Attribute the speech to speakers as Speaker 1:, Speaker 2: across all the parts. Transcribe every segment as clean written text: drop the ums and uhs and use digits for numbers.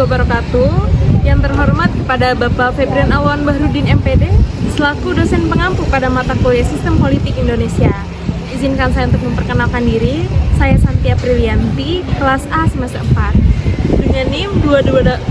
Speaker 1: wabarakatuh. Yang terhormat kepada Bapak Febrian Alwan Bahrudin MPD selaku dosen pengampu pada mata kuliah Sistem Politik Indonesia. Izinkan saya untuk memperkenalkan diri. Saya Santia Prilianti, kelas A semester 4. Dengan NIM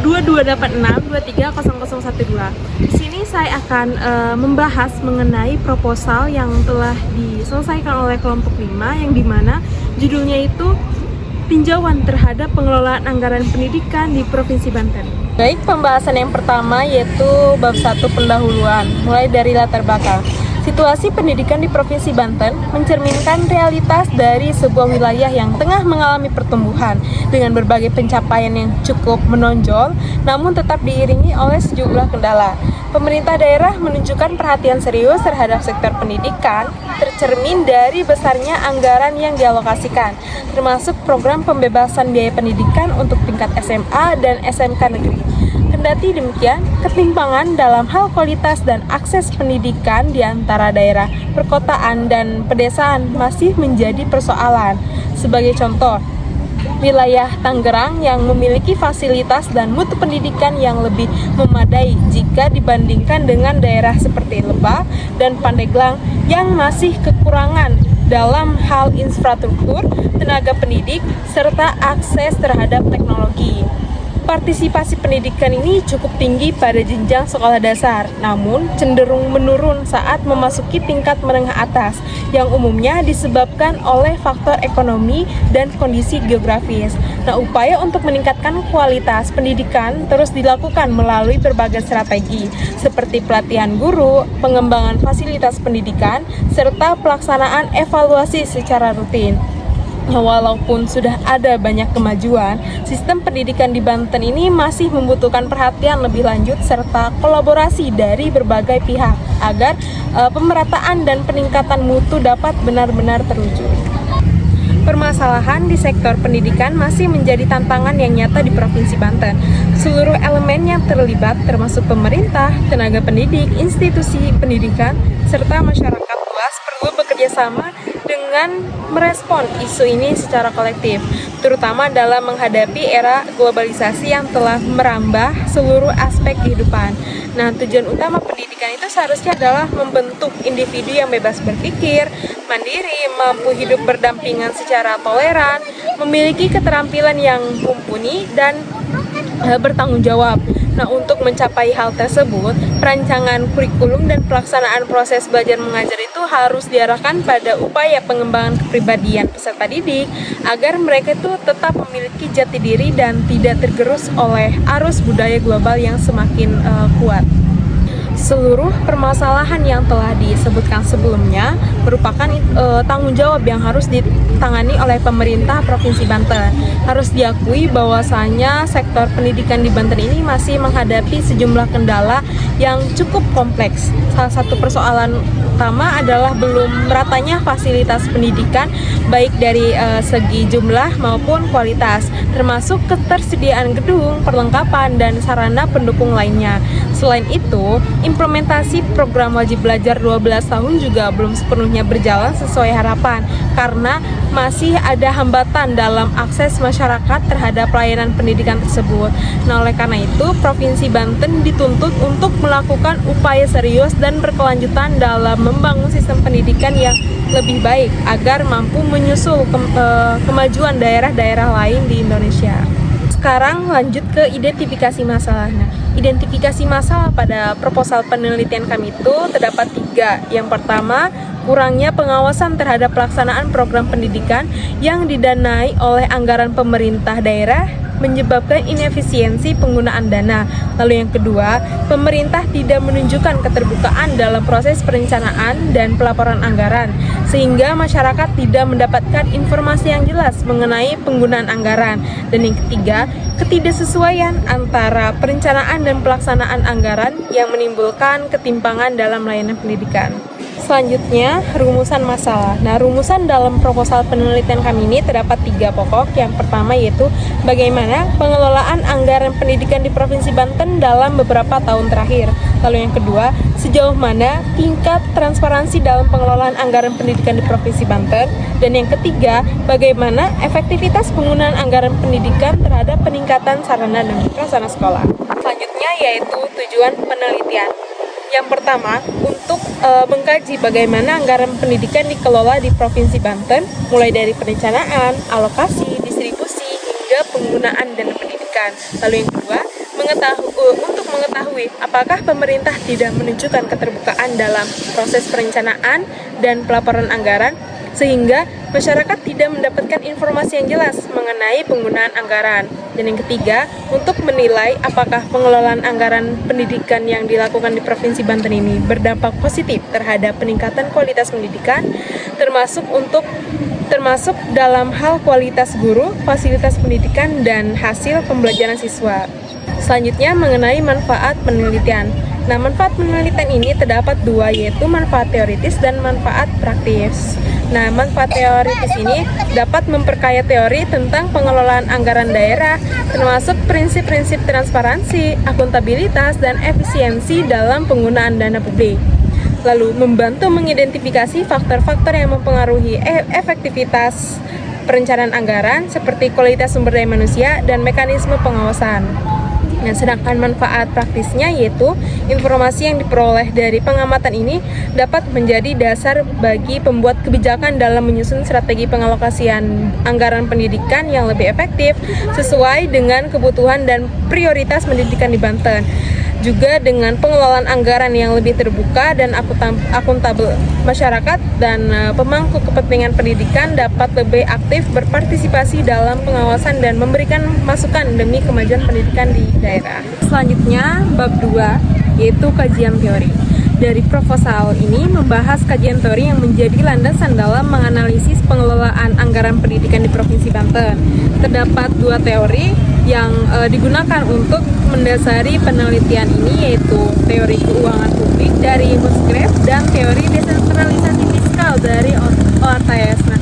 Speaker 1: 2286230012. Di sini saya akan membahas mengenai proposal yang telah diselesaikan oleh kelompok 5 yang dimana judulnya itu tinjauan terhadap pengelolaan anggaran pendidikan di Provinsi Banten. Baik, pembahasan yang pertama yaitu bab 1 pendahuluan, mulai dari latar belakang. Situasi pendidikan di Provinsi Banten mencerminkan realitas dari sebuah wilayah yang tengah mengalami pertumbuhan dengan berbagai pencapaian yang cukup menonjol, namun tetap diiringi oleh sejumlah kendala. Pemerintah daerah menunjukkan perhatian serius terhadap sektor pendidikan, tercermin dari besarnya anggaran yang dialokasikan, termasuk program pembebasan biaya pendidikan untuk tingkat SMA dan SMK negeri. Kendati demikian, ketimpangan dalam hal kualitas dan akses pendidikan di antara daerah perkotaan dan pedesaan masih menjadi persoalan. Sebagai contoh, wilayah Tangerang yang memiliki fasilitas dan mutu pendidikan yang lebih memadai jika dibandingkan dengan daerah seperti Lebak dan Pandeglang yang masih kekurangan dalam hal infrastruktur, tenaga pendidik, serta akses terhadap teknologi. Partisipasi pendidikan ini cukup tinggi pada jenjang sekolah dasar, namun cenderung menurun saat memasuki tingkat menengah atas, yang umumnya disebabkan oleh faktor ekonomi dan kondisi geografis. Nah, upaya untuk meningkatkan kualitas pendidikan terus dilakukan melalui berbagai strategi, seperti pelatihan guru, pengembangan fasilitas pendidikan, serta pelaksanaan evaluasi secara rutin. Walaupun sudah ada banyak kemajuan, sistem pendidikan di Banten ini masih membutuhkan perhatian lebih lanjut serta kolaborasi dari berbagai pihak agar pemerataan dan peningkatan mutu dapat benar-benar terwujud. Permasalahan di sektor pendidikan masih menjadi tantangan yang nyata di Provinsi Banten. Seluruh elemen yang terlibat termasuk pemerintah, tenaga pendidik, institusi pendidikan, serta masyarakat luas perlu bekerja sama dengan merespon isu ini secara kolektif, terutama dalam menghadapi era globalisasi yang telah merambah seluruh aspek kehidupan. Nah, tujuan utama pendidikan itu seharusnya adalah membentuk individu yang bebas berpikir, mandiri, mampu hidup berdampingan secara toleran, memiliki keterampilan yang mumpuni, dan bertanggung jawab. Nah, untuk mencapai hal tersebut, perancangan kurikulum dan pelaksanaan proses belajar mengajar itu harus diarahkan pada upaya pengembangan kepribadian peserta didik agar mereka itu tetap memiliki jati diri dan tidak tergerus oleh arus budaya global yang semakin kuat. Seluruh permasalahan yang telah disebutkan sebelumnya merupakan tanggung jawab yang harus ditangani oleh pemerintah Provinsi Banten. Harus diakui bahwasanya sektor pendidikan di Banten ini masih menghadapi sejumlah kendala yang cukup kompleks. Salah satu persoalan utama adalah belum meratanya fasilitas pendidikan baik dari segi jumlah maupun kualitas, termasuk ketersediaan gedung, perlengkapan, dan sarana pendukung lainnya. Selain itu, implementasi program wajib belajar 12 tahun juga belum sepenuhnya berjalan sesuai harapan karena masih ada hambatan dalam akses masyarakat terhadap pelayanan pendidikan tersebut. Nah, oleh karena itu, Provinsi Banten dituntut untuk melakukan upaya serius dan berkelanjutan dalam membangun sistem pendidikan yang lebih baik agar mampu menyusul kemajuan daerah-daerah lain di Indonesia. Sekarang lanjut ke identifikasi masalahnya. Identifikasi masalah pada proposal penelitian kami itu terdapat 3. Yang pertama, kurangnya pengawasan terhadap pelaksanaan program pendidikan yang didanai oleh anggaran pemerintah daerah menyebabkan inefisiensi penggunaan dana. Lalu yang kedua, pemerintah tidak menunjukkan keterbukaan dalam proses perencanaan dan pelaporan anggaran, sehingga masyarakat tidak mendapatkan informasi yang jelas mengenai penggunaan anggaran. Dan yang ketiga, ketidaksesuaian antara perencanaan dan pelaksanaan anggaran yang menimbulkan ketimpangan dalam layanan pendidikan. Selanjutnya, rumusan masalah. Nah, rumusan dalam proposal penelitian kami ini terdapat 3 pokok. Yang pertama yaitu bagaimana pengelolaan anggaran pendidikan di Provinsi Banten dalam beberapa tahun terakhir. Lalu yang kedua, sejauh mana tingkat transparansi dalam pengelolaan anggaran pendidikan di Provinsi Banten. Dan yang ketiga, bagaimana efektivitas penggunaan anggaran pendidikan terhadap peningkatan sarana dan prasarana sekolah. Selanjutnya yaitu tujuan penelitian. Yang pertama, untuk mengkaji bagaimana anggaran pendidikan dikelola di Provinsi Banten, mulai dari perencanaan, alokasi, distribusi, hingga penggunaan dana pendidikan. Lalu yang kedua, untuk mengetahui apakah pemerintah tidak menunjukkan keterbukaan dalam proses perencanaan dan pelaporan anggaran, sehingga masyarakat tidak mendapatkan informasi yang jelas mengenai penggunaan anggaran. Dan yang ketiga, untuk menilai apakah pengelolaan anggaran pendidikan yang dilakukan di Provinsi Banten ini berdampak positif terhadap peningkatan kualitas pendidikan, termasuk dalam hal kualitas guru, fasilitas pendidikan, dan hasil pembelajaran siswa. Selanjutnya mengenai manfaat penelitian. Nah, manfaat penelitian ini terdapat 2, yaitu manfaat teoritis dan manfaat praktis. Nah, manfaat teoritis ini dapat memperkaya teori tentang pengelolaan anggaran daerah, termasuk prinsip-prinsip transparansi, akuntabilitas, dan efisiensi dalam penggunaan dana publik. Lalu, membantu mengidentifikasi faktor-faktor yang mempengaruhi efektivitas perencanaan anggaran, seperti kualitas sumber daya manusia dan mekanisme pengawasan. Nah, sedangkan manfaat praktisnya yaitu informasi yang diperoleh dari pengamatan ini dapat menjadi dasar bagi pembuat kebijakan dalam menyusun strategi pengalokasian anggaran pendidikan yang lebih efektif sesuai dengan kebutuhan dan prioritas pendidikan di Banten. Juga dengan pengelolaan anggaran yang lebih terbuka dan akuntabel, masyarakat dan pemangku kepentingan pendidikan dapat lebih aktif berpartisipasi dalam pengawasan dan memberikan masukan demi kemajuan pendidikan di daerah. Selanjutnya, bab 2, yaitu kajian teori. Dari proposal ini membahas kajian teori yang menjadi landasan dalam menganalisis pengelolaan anggaran pendidikan di Provinsi Banten. Terdapat 2 teori yang digunakan untuk mendasari penelitian ini, yaitu teori keuangan publik dari Musgrave dan teori desentralisasi fiskal dari ORTS. Nah,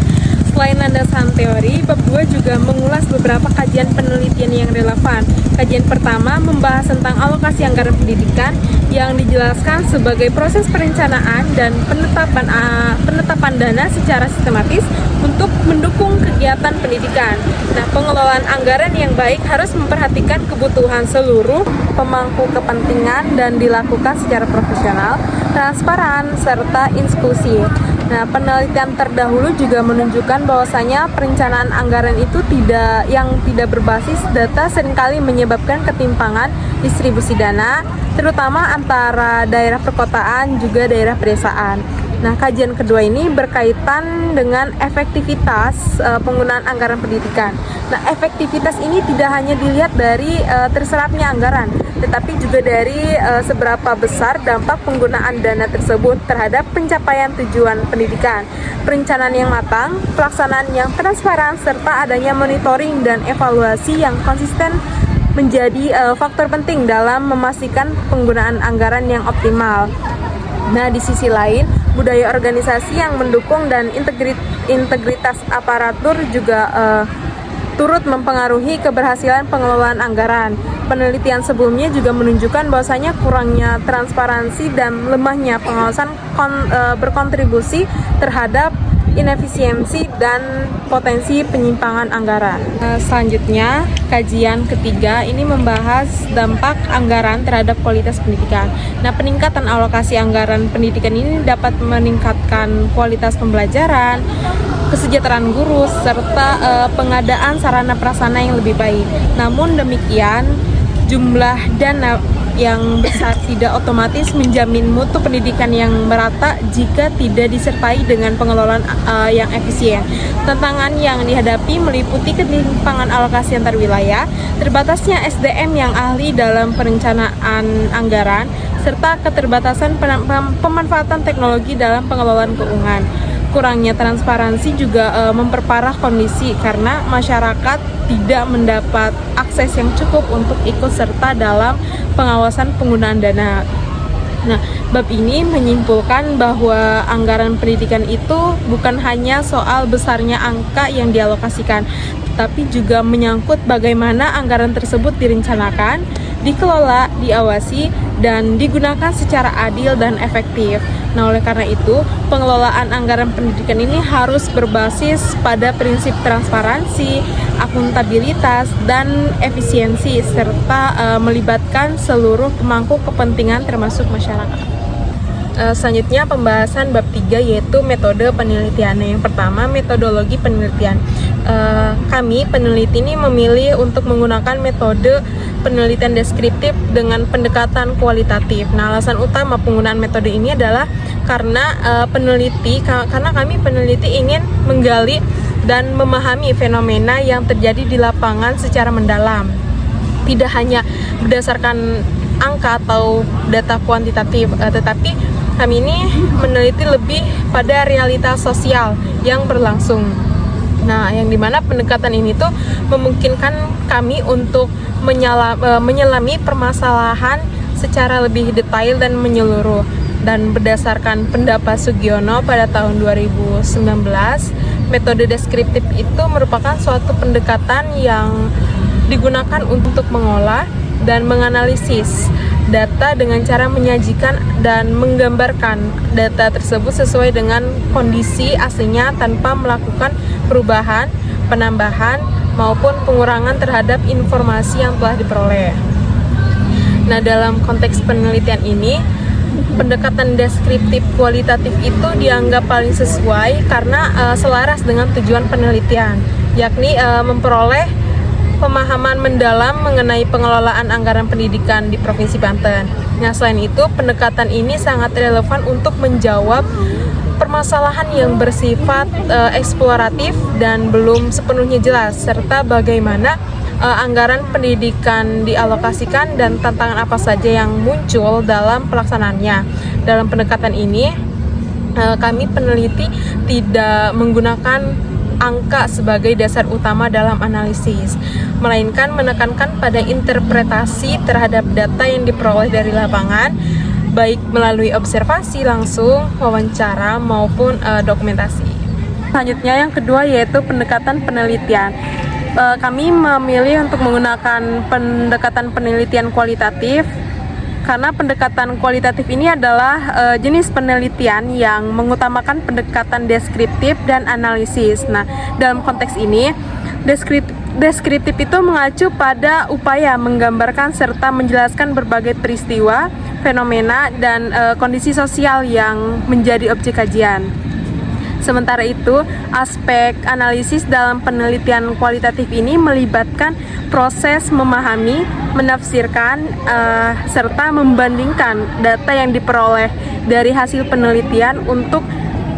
Speaker 1: selain landasan teori, bab 2 juga mengulas beberapa kajian penelitian yang relevan. Kajian pertama membahas tentang alokasi anggaran pendidikan yang dijelaskan sebagai proses perencanaan dan penetapan dana secara sistematis untuk mendukung kegiatan pendidikan. Nah, pengelolaan anggaran yang baik harus memperhatikan kebutuhan seluruh pemangku kepentingan dan dilakukan secara profesional, transparan, serta inklusif. Nah, penelitian terdahulu juga menunjukkan bahwasanya perencanaan anggaran itu tidak berbasis data seringkali menyebabkan ketimpangan distribusi dana, terutama antara daerah perkotaan juga daerah pedesaan. Nah, kajian kedua ini berkaitan dengan efektivitas penggunaan anggaran pendidikan. Nah, efektivitas ini tidak hanya dilihat dari terserapnya anggaran, tetapi juga dari seberapa besar dampak penggunaan dana tersebut terhadap pencapaian tujuan pendidikan. Perencanaan yang matang, pelaksanaan yang transparan, serta adanya monitoring dan evaluasi yang konsisten menjadi faktor penting dalam memastikan penggunaan anggaran yang optimal. Nah, di sisi lain, budaya organisasi yang mendukung dan integritas aparatur juga turut mempengaruhi keberhasilan pengelolaan anggaran. Penelitian sebelumnya juga menunjukkan bahwasanya kurangnya transparansi dan lemahnya pengawasan berkontribusi terhadap inefisiensi dan potensi penyimpangan anggaran. Selanjutnya, kajian ketiga ini membahas dampak anggaran terhadap kualitas pendidikan. Nah, peningkatan alokasi anggaran pendidikan ini dapat meningkatkan kualitas pembelajaran, kesejahteraan guru, serta pengadaan sarana prasarana yang lebih baik. Namun demikian, jumlah dana yang besar tidak otomatis menjamin mutu pendidikan yang merata jika tidak disertai dengan pengelolaan yang efisien. Tantangan yang dihadapi meliputi ketimpangan alokasi antar wilayah, terbatasnya SDM yang ahli dalam perencanaan anggaran, serta keterbatasan pemanfaatan teknologi dalam pengelolaan keuangan. Kurangnya transparansi juga memperparah kondisi karena masyarakat tidak mendapat akses yang cukup untuk ikut serta dalam pengawasan penggunaan dana. Nah, bab ini menyimpulkan bahwa anggaran pendidikan itu bukan hanya soal besarnya angka yang dialokasikan, tetapi juga menyangkut bagaimana anggaran tersebut direncanakan, dikelola, diawasi, dan digunakan secara adil dan efektif. Nah, oleh karena itu, pengelolaan anggaran pendidikan ini harus berbasis pada prinsip transparansi, akuntabilitas, dan efisiensi, serta melibatkan seluruh pemangku kepentingan termasuk masyarakat. Selanjutnya pembahasan bab 3 yaitu metode penelitian. Yang pertama, metodologi penelitian. Kami peneliti ini memilih untuk menggunakan metode penelitian deskriptif dengan pendekatan kualitatif. Nah, alasan utama penggunaan metode ini adalah karena kami peneliti ingin menggali dan memahami fenomena yang terjadi di lapangan secara mendalam. Tidak hanya berdasarkan angka atau data kuantitatif, tetapi kami ini meneliti lebih pada realitas sosial yang berlangsung. Nah, yang dimana pendekatan ini tuh memungkinkan kami untuk menyelami permasalahan secara lebih detail dan menyeluruh. Dan berdasarkan pendapat Sugiono pada tahun 2019, metode deskriptif itu merupakan suatu pendekatan yang digunakan untuk mengolah dan menganalisis data dengan cara menyajikan dan menggambarkan data tersebut sesuai dengan kondisi aslinya tanpa melakukan perubahan, penambahan, maupun pengurangan terhadap informasi yang telah diperoleh. Nah, dalam konteks penelitian ini, pendekatan deskriptif kualitatif itu dianggap paling sesuai karena selaras dengan tujuan penelitian, yakni memperoleh pemahaman mendalam mengenai pengelolaan anggaran pendidikan di Provinsi Banten. Nah, selain itu, pendekatan ini sangat relevan untuk menjawab permasalahan yang bersifat eksploratif dan belum sepenuhnya jelas, serta bagaimana anggaran pendidikan dialokasikan dan tantangan apa saja yang muncul dalam pelaksanaannya. Dalam pendekatan ini, kami peneliti tidak menggunakan angka sebagai dasar utama dalam analisis, melainkan menekankan pada interpretasi terhadap data yang diperoleh dari lapangan, baik melalui observasi langsung, wawancara, maupun dokumentasi. Selanjutnya yang kedua yaitu pendekatan penelitian. Kami memilih untuk menggunakan pendekatan penelitian kualitatif karena pendekatan kualitatif ini adalah jenis penelitian yang mengutamakan pendekatan deskriptif dan analisis. Nah, dalam konteks ini, deskriptif itu mengacu pada upaya menggambarkan serta menjelaskan berbagai peristiwa, fenomena, dan kondisi sosial yang menjadi objek kajian. Sementara itu, aspek analisis dalam penelitian kualitatif ini melibatkan proses memahami, menafsirkan, serta membandingkan data yang diperoleh dari hasil penelitian untuk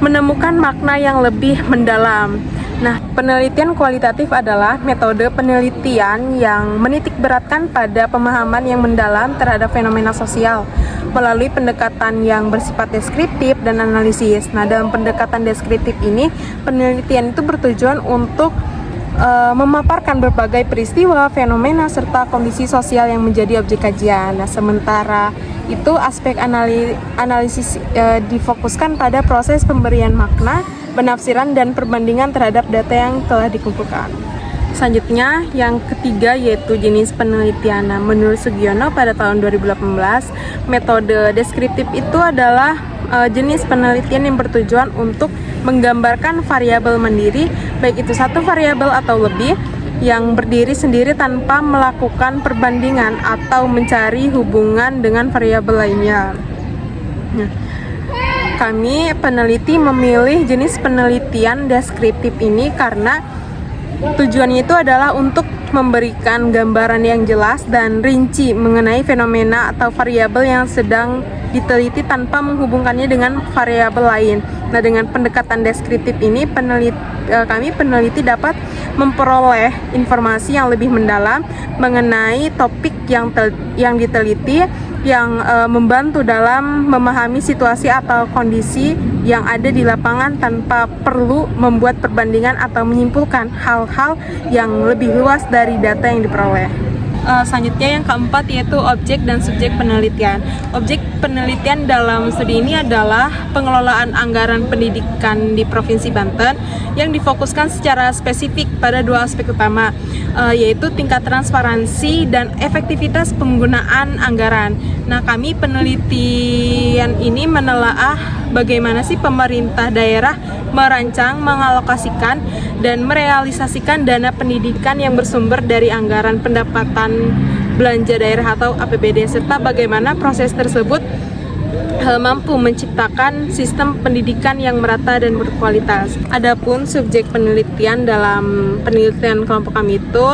Speaker 1: menemukan makna yang lebih mendalam. Nah, penelitian kualitatif adalah metode penelitian yang menitik beratkan pada pemahaman yang mendalam terhadap fenomena sosial melalui pendekatan yang bersifat deskriptif dan analisis. Nah, dalam pendekatan deskriptif ini, penelitian itu bertujuan untuk memaparkan berbagai peristiwa, fenomena, serta kondisi sosial yang menjadi objek kajian. Nah, sementara itu aspek analisis difokuskan pada proses pemberian makna, penafsiran, dan perbandingan terhadap data yang telah dikumpulkan. Selanjutnya, yang ketiga yaitu jenis penelitian. Nah, menurut Sugiono pada tahun 2018, metode deskriptif itu adalah jenis penelitian yang bertujuan untuk menggambarkan variabel mandiri, baik itu satu variabel atau lebih, yang berdiri sendiri tanpa melakukan perbandingan atau mencari hubungan dengan variabel lainnya. Nah, kami peneliti memilih jenis penelitian deskriptif ini karena tujuannya itu adalah untuk memberikan gambaran yang jelas dan rinci mengenai fenomena atau variabel yang sedang diteliti tanpa menghubungkannya dengan variabel lain. Nah, dengan pendekatan deskriptif ini, kami peneliti dapat memperoleh informasi yang lebih mendalam mengenai topik yang diteliti, yang membantu dalam memahami situasi atau kondisi yang ada di lapangan tanpa perlu membuat perbandingan atau menyimpulkan hal-hal yang lebih luas dari data yang diperoleh. Selanjutnya yang keempat yaitu objek dan subjek penelitian. Objek penelitian dalam studi ini adalah pengelolaan anggaran pendidikan di Provinsi Banten yang difokuskan secara spesifik pada dua aspek utama, yaitu tingkat transparansi dan efektivitas penggunaan anggaran. Nah, kami penelitian ini menelaah bagaimana sih pemerintah daerah merancang, mengalokasikan, dan merealisasikan dana pendidikan yang bersumber dari anggaran pendapatan belanja daerah atau APBD, serta bagaimana proses tersebut mampu menciptakan sistem pendidikan yang merata dan berkualitas. Adapun subjek penelitian dalam penelitian kelompok kami itu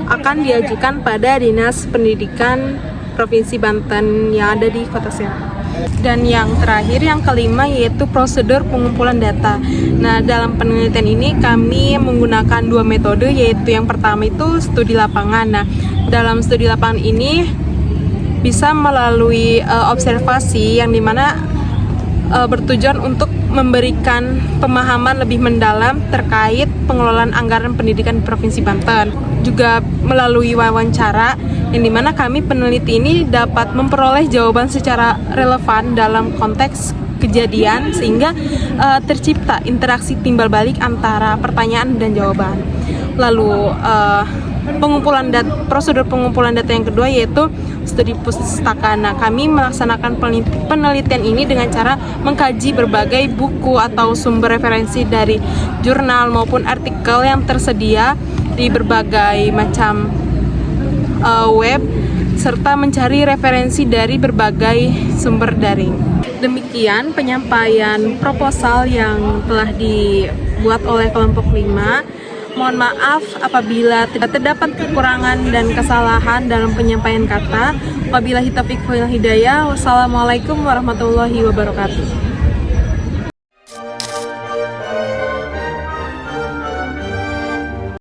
Speaker 1: akan diajukan pada Dinas Pendidikan Provinsi Banten yang ada di Kota Serang. Dan yang terakhir, yang kelima, yaitu prosedur pengumpulan data. Nah, dalam penelitian ini kami menggunakan dua metode, yaitu yang pertama itu studi lapangan. Nah, dalam studi lapangan ini bisa melalui observasi yang dimana bertujuan untuk memberikan pemahaman lebih mendalam terkait pengelolaan anggaran pendidikan di Provinsi Banten. Juga melalui wawancara yang dimana kami peneliti ini dapat memperoleh jawaban secara relevan dalam konteks kejadian sehingga tercipta interaksi timbal balik antara pertanyaan dan jawaban. Lalu prosedur pengumpulan data yang kedua yaitu studi pustaka. Nah, kami melaksanakan penelitian ini dengan cara mengkaji berbagai buku atau sumber referensi dari jurnal maupun artikel yang tersedia di berbagai macam web, serta mencari referensi dari berbagai sumber daring. Demikian penyampaian proposal yang telah dibuat oleh kelompok 5. Mohon maaf apabila terdapat kekurangan dan kesalahan dalam penyampaian kata. Wabillahi taufiq wal hidayah. Wassalamualaikum warahmatullahi wabarakatuh.